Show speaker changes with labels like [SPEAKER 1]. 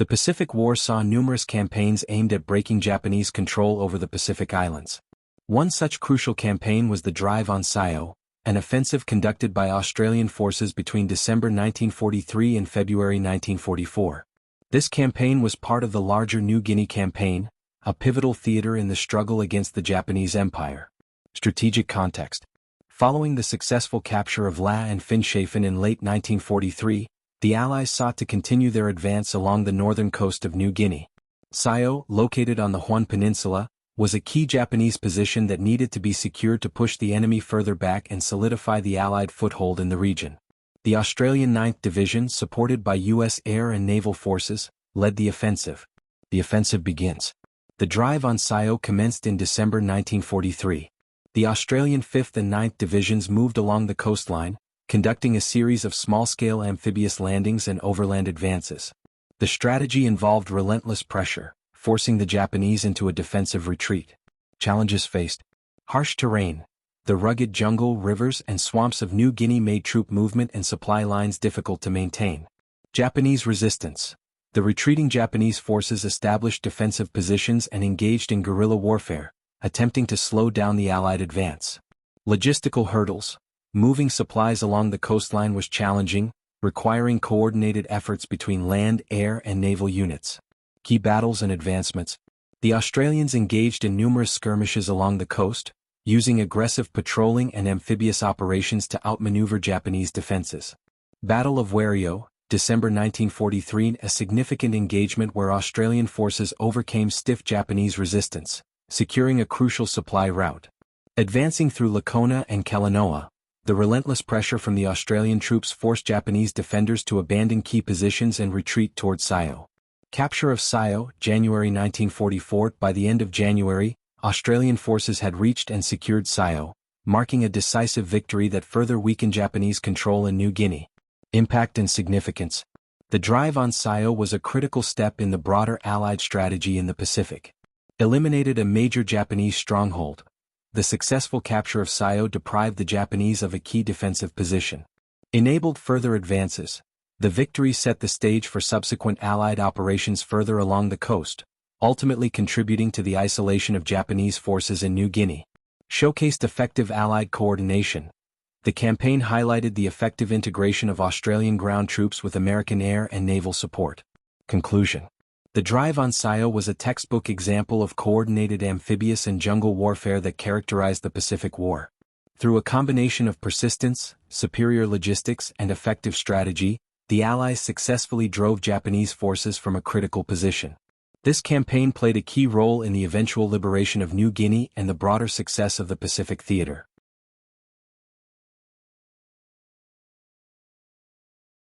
[SPEAKER 1] The Pacific War saw numerous campaigns aimed at breaking Japanese control over the Pacific Islands. One such crucial campaign was the Drive on Scio, an offensive conducted by Australian forces between December 1943 and February 1944. This campaign was part of the larger New Guinea Campaign, a pivotal theater in the struggle against the Japanese Empire. Strategic context. Following the successful capture of La and Finschhafen in late 1943, the Allies sought to continue their advance along the northern coast of New Guinea. Scio, located on the Huon Peninsula, was a key Japanese position that needed to be secured to push the enemy further back and solidify the Allied foothold in the region. The Australian 9th Division, supported by U.S. air and naval forces, led the offensive. The offensive begins. The Drive on Scio commenced in December 1943. The Australian 5th and 9th Divisions moved along the coastline, conducting a series of small-scale amphibious landings and overland advances. The strategy involved relentless pressure, forcing the Japanese into a defensive retreat. Challenges faced. Harsh terrain. The rugged jungle, rivers, and swamps of New Guinea made troop movement and supply lines difficult to maintain. Japanese resistance. The retreating Japanese forces established defensive positions and engaged in guerrilla warfare, attempting to slow down the Allied advance. Logistical hurdles. Moving supplies along the coastline was challenging, requiring coordinated efforts between land, air, and naval units. Key battles and advancements. The Australians engaged in numerous skirmishes along the coast, using aggressive patrolling and amphibious operations to outmaneuver Japanese defenses. Battle of Wario, December 1943, a significant engagement where Australian forces overcame stiff Japanese resistance, securing a crucial supply route. Advancing through Lakona and Kelanoa, the relentless pressure from the Australian troops forced Japanese defenders to abandon key positions and retreat toward Scio. Capture of Scio, January 1944. By the end of January, Australian forces had reached and secured Scio, marking a decisive victory that further weakened Japanese control in New Guinea. Impact and significance. The Drive on Scio was a critical step in the broader Allied strategy in the Pacific. Eliminated a major Japanese stronghold. The successful capture of Scio deprived the Japanese of a key defensive position. Enabled further advances. The victory set the stage for subsequent Allied operations further along the coast, ultimately contributing to the isolation of Japanese forces in New Guinea. Showcased effective Allied coordination. The campaign highlighted the effective integration of Australian ground troops with American air and naval support. Conclusion. The Drive on Scio was a textbook example of coordinated amphibious and jungle warfare that characterized the Pacific War. Through a combination of persistence, superior logistics, and effective strategy, the Allies successfully drove Japanese forces from a critical position. This campaign played a key role in the eventual liberation of New Guinea and the broader success of the Pacific theater.